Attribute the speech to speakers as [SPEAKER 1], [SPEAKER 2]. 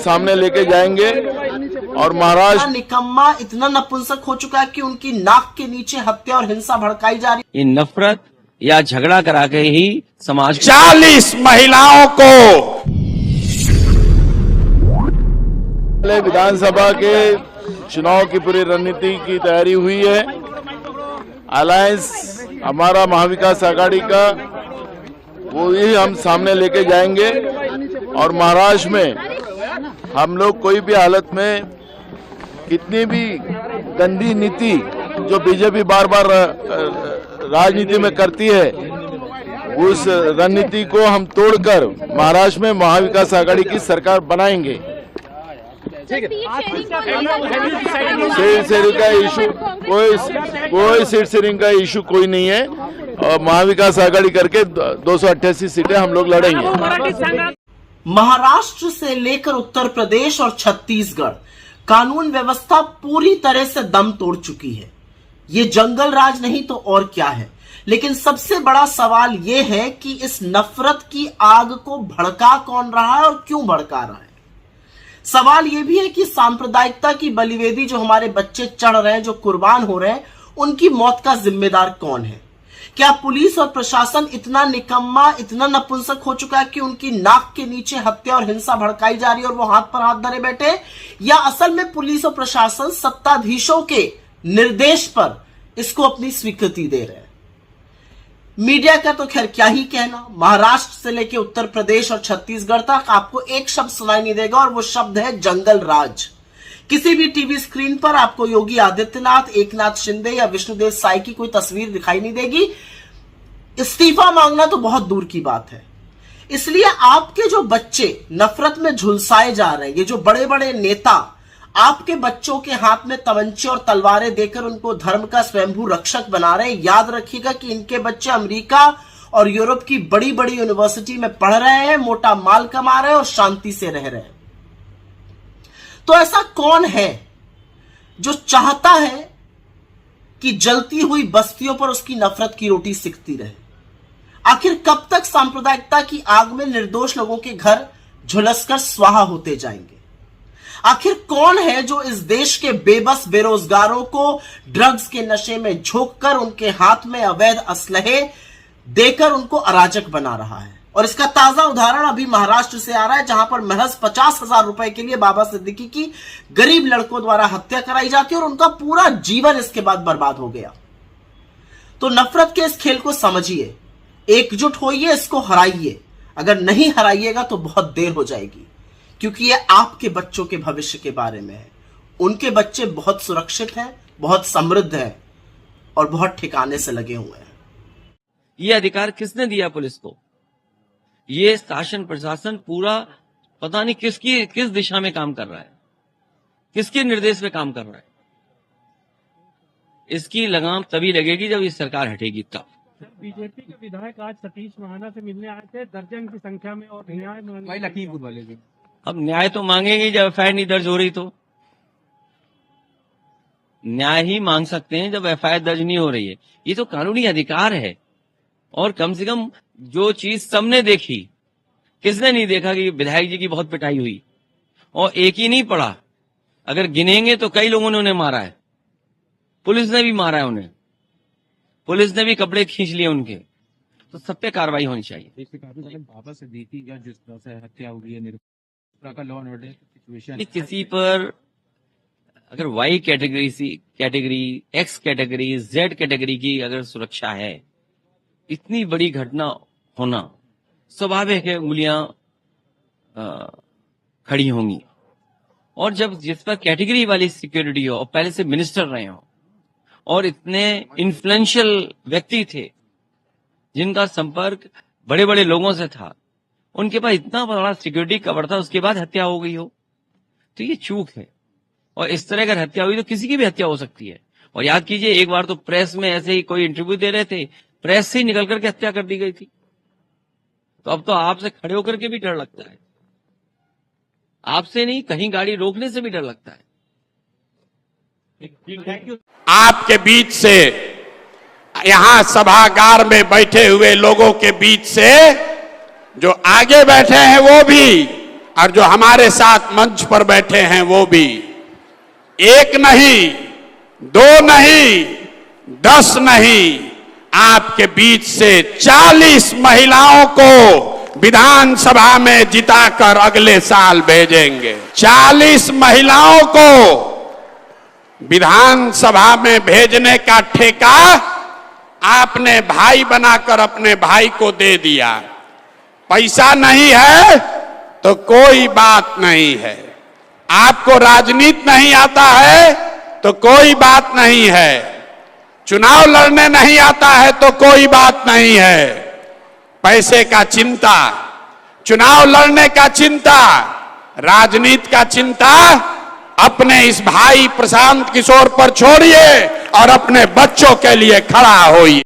[SPEAKER 1] सामने लेके जाएंगे और महाराष्ट्र
[SPEAKER 2] निकम्मा इतना नपुंसक हो चुका है कि उनकी नाक के नीचे हत्या और हिंसा भड़काई जा रही।
[SPEAKER 3] ये नफरत या झगड़ा करा के ही समाज
[SPEAKER 4] 40 महिलाओं को
[SPEAKER 1] विधानसभा के चुनाव की पूरी रणनीति की तैयारी हुई है। अलायंस हमारा महाविकास आघाड़ी का वो ही हम सामने लेके जाएंगे और महाराष्ट्र में हम लोग कोई भी हालत में कितनी भी गंदी नीति जो बीजेपी बार बार राजनीति में करती है उस रणनीति को हम तोड़कर महाराष्ट्र में महाविकास आघाड़ी की सरकार बनाएंगे। सीट शेयरिंग का इशू कोई सीट शेयरिंग का इशू कोई नहीं है और महाविकास आघाड़ी करके 288 सीटें हम लोग लड़ेंगे।
[SPEAKER 2] महाराष्ट्र से लेकर उत्तर प्रदेश और छत्तीसगढ़ कानून व्यवस्था पूरी तरह से दम तोड़ चुकी है। ये जंगल राज नहीं तो और क्या है। लेकिन सबसे बड़ा सवाल यह है कि इस नफरत की आग को भड़का कौन रहा है और क्यों भड़का रहा है। सवाल यह भी है कि सांप्रदायिकता की बलिवेदी जो हमारे बच्चे चढ़ रहे हैं, जो कुर्बान हो रहे हैं, उनकी मौत का जिम्मेदार कौन है। क्या पुलिस और प्रशासन इतना निकम्मा, इतना नपुंसक हो चुका है कि उनकी नाक के नीचे हत्या और हिंसा भड़काई जा रही है और वो हाथ पर हाथ धरे बैठे, या असल में पुलिस और प्रशासन सत्ताधीशों के निर्देश पर इसको अपनी स्वीकृति दे रहे हैं। मीडिया का तो खैर क्या ही कहना। महाराष्ट्र से लेकर उत्तर प्रदेश और छत्तीसगढ़ तक आपको एक शब्द सुनाई नहीं देगा और वो शब्द है जंगल राज। किसी भी टीवी स्क्रीन पर आपको योगी आदित्यनाथ, एकनाथ शिंदे या विष्णुदेव साय की कोई तस्वीर दिखाई नहीं देगी। इस्तीफा मांगना तो बहुत दूर की बात है। इसलिए आपके जो बच्चे नफरत में झुलसाए जा रहे हैं, ये जो बड़े बड़े नेता आपके बच्चों के हाथ में तमंचे और तलवारें देकर उनको धर्म का स्वयंभू रक्षक बना रहे हैं, याद रखिएगा कि इनके बच्चे अमेरिका और यूरोप की बड़ी बड़ी यूनिवर्सिटी में पढ़ रहे हैं, मोटा माल कमा रहे हैं और शांति से रह रहे हैं। तो ऐसा कौन है जो चाहता है कि जलती हुई बस्तियों पर उसकी नफरत की रोटी सिकती रहे। आखिर कब तक सांप्रदायिकता की आग में निर्दोष लोगों के घर झुलसकर स्वाहा होते जाएंगे। आखिर कौन है जो इस देश के बेबस बेरोजगारों को ड्रग्स के नशे में झोंककर उनके हाथ में अवैध असलहे देकर उनको अराजक बना रहा है। और इसका ताजा उदाहरण अभी महाराष्ट्र से आ रहा है, जहां पर महज 50,000 रुपए के लिए बाबा सिद्दीकी की गरीब लड़कों द्वारा हत्या कराई जाती है और उनका पूरा जीवन इसके बाद बर्बाद हो गया। तो नफरत के इस खेल को समझिए, एकजुट होइए, इसको हराइए। अगर नहीं हराइएगा तो बहुत देर हो जाएगी, क्योंकि ये आपके बच्चों के भविष्य के बारे में है। उनके बच्चे बहुत सुरक्षित हैं, बहुत समृद्ध हैं और बहुत ठिकाने से लगे हुए हैं।
[SPEAKER 3] ये अधिकार किसने दिया पुलिस को? ये शासन प्रशासन पूरा पता नहीं किस दिशा में काम कर रहा है, किसके निर्देश पे काम कर रहा है। इसकी लगाम तभी लगेगी जब ये सरकार हटेगी तब।
[SPEAKER 5] बीजेपी के विधायक आज सतीश महाना से मिलने आए थे, दर्जन की संख्या में, और न्याय लखीमपुर वाले भी।
[SPEAKER 3] अब न्याय तो मांगेंगे जब एफआईआर नहीं दर्ज हो रही, तो न्याय ही मांग सकते हैं जब एफआईआर दर्ज नहीं हो रही है। ये तो कानूनी अधिकार है। और कम से कम जो चीज सबने देखी, किसने नहीं देखा कि विधायक जी की बहुत पिटाई हुई और एक ही नहीं पड़ा, अगर गिनेंगे तो कई लोगों ने उन्हें मारा है। पुलिस ने भी मारा है उन्हें, पुलिस ने भी कपड़े खींच लिए उनके। तो सब पे कार्रवाई होनी चाहिए।
[SPEAKER 5] बाबा सिद्दीकी का जिस तरह से हत्या हुई है, का लॉ एंड ऑर्डर सिचुएशन,
[SPEAKER 3] किसी पर अगर Y category, X category, Z category की अगर सुरक्षा है, इतनी बड़ी घटना होना स्वाभाविक है, उंगलियां खड़ी होंगी। और जब जिस पर कैटेगरी वाली सिक्योरिटी हो और पहले से मिनिस्टर रहे हो और इतने इन्फ्लुएंशियल व्यक्ति थे जिनका संपर्क बड़े बड़े लोगों से था, उनके पास इतना बड़ा सिक्योरिटी कवर था, उसके बाद हत्या हो गई हो, तो ये चूक है। और इस तरह अगर हत्या हुई तो किसी की भी हत्या हो सकती है। और याद कीजिए, एक बार तो प्रेस में ऐसे ही कोई इंटरव्यू दे रहे थे, प्रेस से ही निकल करके हत्या कर दी गई थी। तो अब तो आपसे खड़े होकर के भी डर लगता है, आपसे नहीं, कहीं गाड़ी रोकने से भी डर लगता है।
[SPEAKER 4] आपके बीच से, यहां सभागार में बैठे हुए लोगों के बीच से जो आगे बैठे हैं वो भी और जो हमारे साथ मंच पर बैठे हैं वो भी, एक नहीं, दो नहीं, 10 नहीं, आपके बीच से 40 महिलाओं को विधानसभा में जिताकर अगले साल भेजेंगे। 40 महिलाओं को विधानसभा में भेजने का ठेका आपने भाई बनाकर अपने भाई को दे दिया। पैसा नहीं है तो कोई बात नहीं है, आपको राजनीति नहीं आता है तो कोई बात नहीं है, चुनाव लड़ने नहीं आता है तो कोई बात नहीं है। पैसे का चिंता, चुनाव लड़ने का चिंता, राजनीति का चिंता अपने इस भाई प्रशांत किशोर पर छोड़िए और अपने बच्चों के लिए खड़ा होइए।